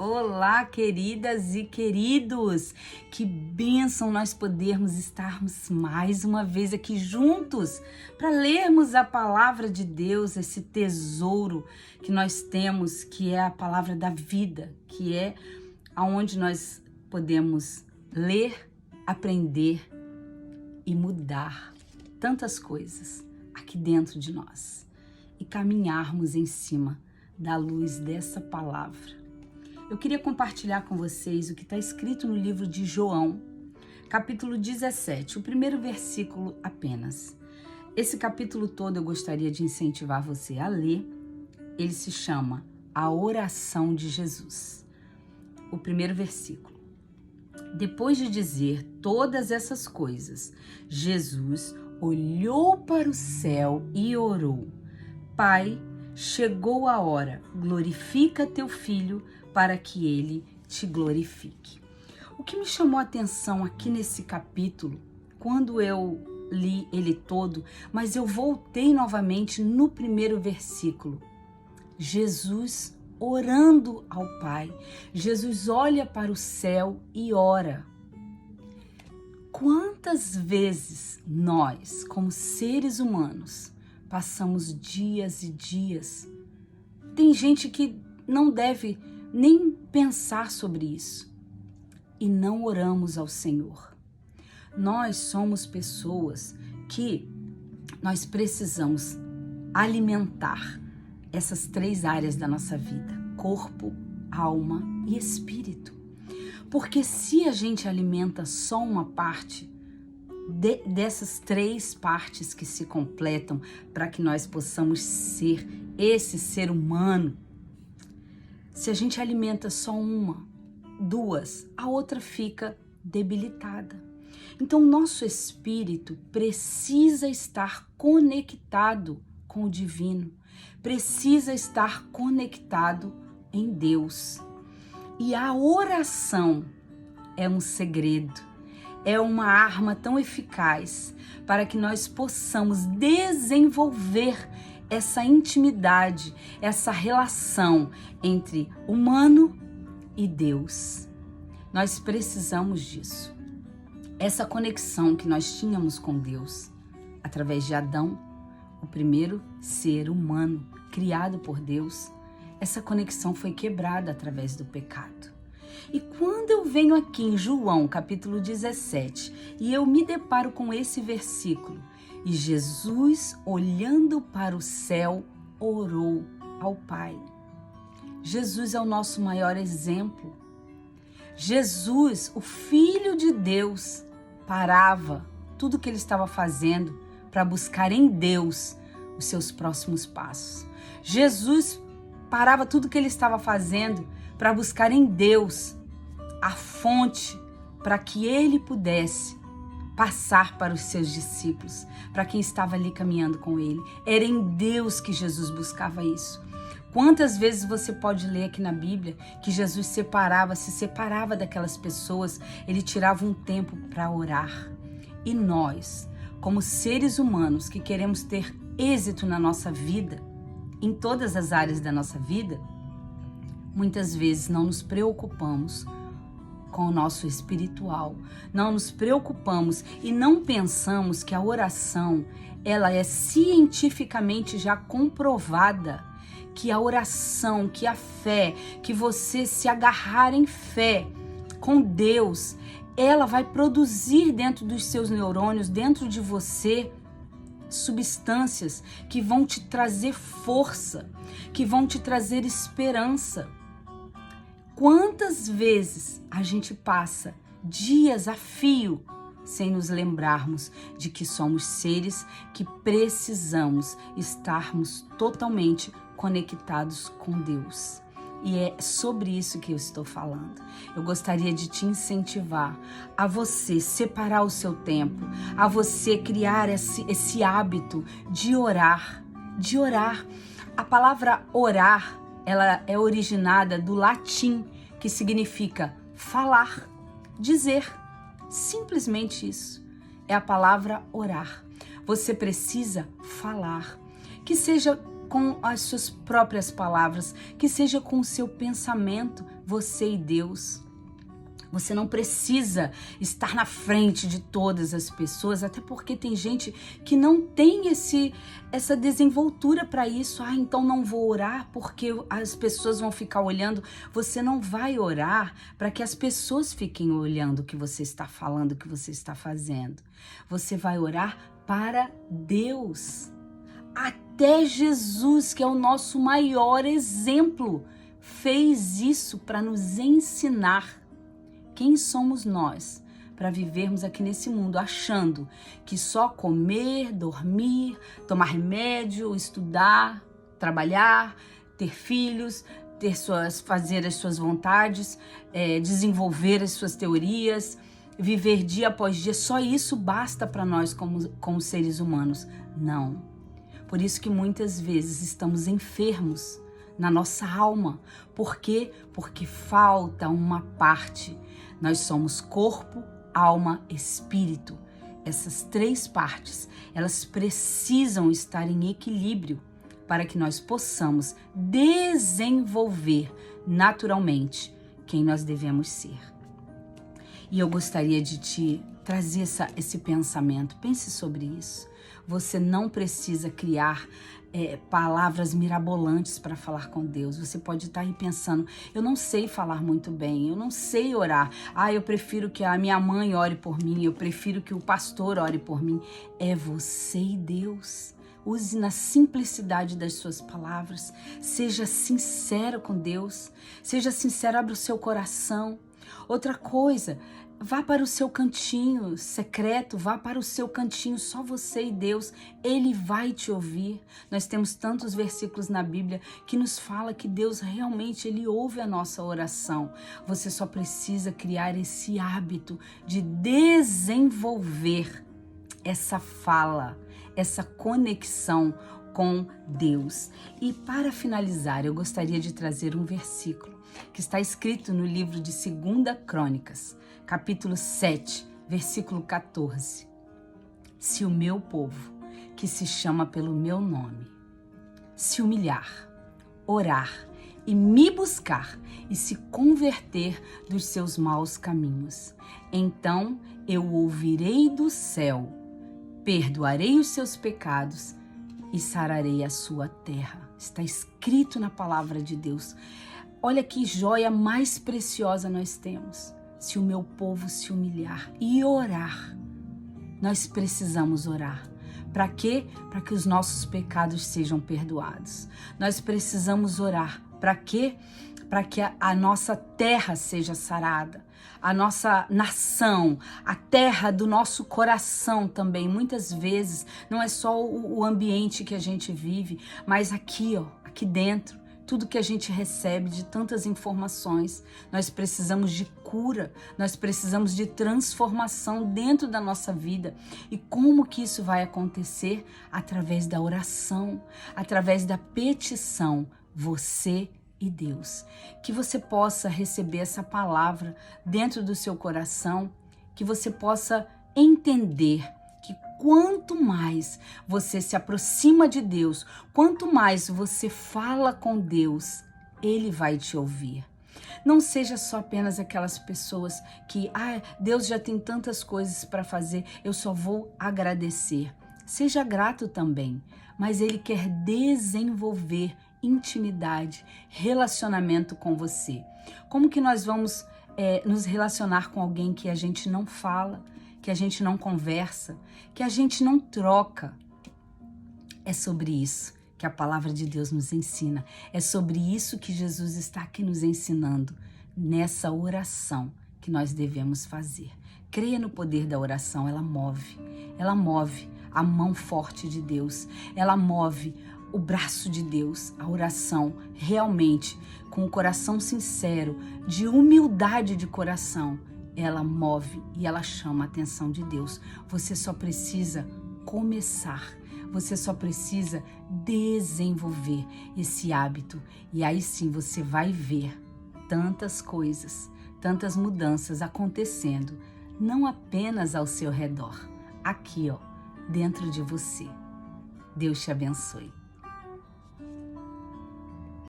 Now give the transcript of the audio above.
Olá, queridas e queridos! Que bênção nós podermos estarmos mais uma vez aqui juntos para lermos a palavra de Deus, esse tesouro que nós temos, que é a palavra da vida, que é aonde nós podemos ler, aprender e mudar tantas coisas aqui dentro de nós e caminharmos em cima da luz dessa palavra. Eu queria compartilhar com vocês o que está escrito no livro de João, capítulo 17, o primeiro versículo apenas. Esse capítulo todo eu gostaria de incentivar você a ler. Ele se chama A Oração de Jesus. O primeiro versículo. Depois de dizer todas essas coisas, Jesus olhou para o céu e orou: Pai, chegou a hora, glorifica teu filho para que ele te glorifique. O que me chamou a atenção aqui nesse capítulo, quando eu li ele todo, mas eu voltei novamente no primeiro versículo. Jesus orando ao Pai. Jesus olha para o céu e ora. Quantas vezes nós, como seres humanos, passamos dias e dias? Tem gente que não deve nem pensar sobre isso e não oramos ao Senhor. Nós somos pessoas que nós precisamos alimentar essas três áreas da nossa vida: corpo, alma e espírito. Porque se a gente alimenta só uma parte dessas três partes que se completam para que nós possamos ser esse ser humano, se a gente alimenta só uma, duas, a outra fica debilitada. Então, nosso espírito precisa estar conectado com o divino, precisa estar conectado em Deus. E a oração é um segredo, é uma arma tão eficaz para que nós possamos desenvolver essa intimidade, essa relação entre humano e Deus. Nós precisamos disso. Essa conexão que nós tínhamos com Deus através de Adão, o primeiro ser humano criado por Deus, essa conexão foi quebrada através do pecado. E quando eu venho aqui em João, capítulo 17, e eu me deparo com esse versículo, e Jesus, olhando para o céu, orou ao Pai. Jesus é o nosso maior exemplo. Jesus, o Filho de Deus, parava tudo o que ele estava fazendo para buscar em Deus os seus próximos passos. Jesus parava tudo o que ele estava fazendo para buscar em Deus a fonte para que ele pudesse passar para os seus discípulos, para quem estava ali caminhando com ele. Era em Deus que Jesus buscava isso. Quantas vezes você pode ler aqui na Bíblia que Jesus se separava daquelas pessoas, ele tirava um tempo para orar. E nós, como seres humanos que queremos ter êxito na nossa vida, em todas as áreas da nossa vida, muitas vezes não nos preocupamos com o nosso espiritual, não nos preocupamos e não pensamos que a oração, ela é cientificamente já comprovada, que a oração, que a fé, que você se agarrar em fé com Deus, ela vai produzir dentro dos seus neurônios, dentro de você, substâncias que vão te trazer força, que vão te trazer esperança. Quantas vezes a gente passa dias a fio sem nos lembrarmos de que somos seres que precisamos estarmos totalmente conectados com Deus. E é sobre isso que eu estou falando. Eu gostaria de te incentivar a você separar o seu tempo, a você criar esse hábito de orar, A palavra orar, ela é originada do latim, que significa falar, dizer. Simplesmente isso. É a palavra orar. Você precisa falar, que seja com as suas próprias palavras, que seja com o seu pensamento. você e Deus. Você não precisa estar na frente de todas as pessoas, até porque tem gente que não tem essa desenvoltura para isso. Então não vou orar porque as pessoas vão ficar olhando. Você não vai orar para que as pessoas fiquem olhando o que você está falando, o que você está fazendo. Você vai orar para Deus. Até Jesus, que é o nosso maior exemplo, fez isso para nos ensinar. Quem somos nós para vivermos aqui nesse mundo achando que só comer, dormir, tomar remédio, estudar, trabalhar, ter filhos, fazer as suas vontades, desenvolver as suas teorias, viver dia após dia, só isso basta para nós como seres humanos? Não. Por isso que muitas vezes estamos enfermos na nossa alma. Por quê? Porque falta uma parte. Nós somos corpo, alma, espírito. Essas 3 partes, elas precisam estar em equilíbrio para que nós possamos desenvolver naturalmente quem nós devemos ser. E eu gostaria de te trazer esse pensamento. Pense sobre isso. Você não precisa criar palavras mirabolantes para falar com Deus. Você pode estar aí pensando, eu não sei falar muito bem, eu não sei orar. Eu prefiro que a minha mãe ore por mim, eu prefiro que o pastor ore por mim. É você e Deus. Use na simplicidade das suas palavras. Seja sincero com Deus. Seja sincero, abra o seu coração. Outra coisa, vá para o seu cantinho secreto, vá para o seu cantinho, só você e Deus, Ele vai te ouvir. Nós temos tantos versículos na Bíblia que nos fala que Deus realmente, Ele ouve a nossa oração. Você só precisa criar esse hábito de desenvolver essa fala, essa conexão com Deus. E para finalizar, eu gostaria de trazer um versículo que está escrito no livro de 2 Crônicas, capítulo 7, versículo 14. Se o meu povo, que se chama pelo meu nome, se humilhar, orar e me buscar e se converter dos seus maus caminhos, então eu ouvirei do céu, perdoarei os seus pecados e sararei a sua terra. Está escrito na palavra de Deus. Olha que joia mais preciosa nós temos. Se o meu povo se humilhar e orar, nós precisamos orar. Para quê? Para que os nossos pecados sejam perdoados. Nós precisamos orar. Para quê? Para que a nossa terra seja sarada. A nossa nação, a terra do nosso coração também. Muitas vezes não é só o ambiente que a gente vive, mas aqui dentro. Tudo que a gente recebe de tantas informações, nós precisamos de cura, nós precisamos de transformação dentro da nossa vida. E como que isso vai acontecer? Através da oração, através da petição, você e Deus. Que você possa receber essa palavra dentro do seu coração, que você possa entender que quanto mais você se aproxima de Deus, quanto mais você fala com Deus, Ele vai te ouvir. Não seja só apenas aquelas pessoas que, Deus já tem tantas coisas para fazer, eu só vou agradecer. Seja grato também, mas Ele quer desenvolver intimidade, relacionamento com você. Como que nós vamos nos relacionar com alguém que a gente não fala, que a gente não conversa, que a gente não troca? É sobre isso que a palavra de Deus nos ensina. É sobre isso que Jesus está aqui nos ensinando, nessa oração que nós devemos fazer. Creia no poder da oração, ela move a mão forte de Deus, ela move o braço de Deus. A oração realmente, com o coração sincero, de humildade de coração, ela move e ela chama a atenção de Deus. Você só precisa começar, você só precisa desenvolver esse hábito. E aí sim você vai ver tantas coisas, tantas mudanças acontecendo, não apenas ao seu redor, aqui, dentro de você. Deus te abençoe.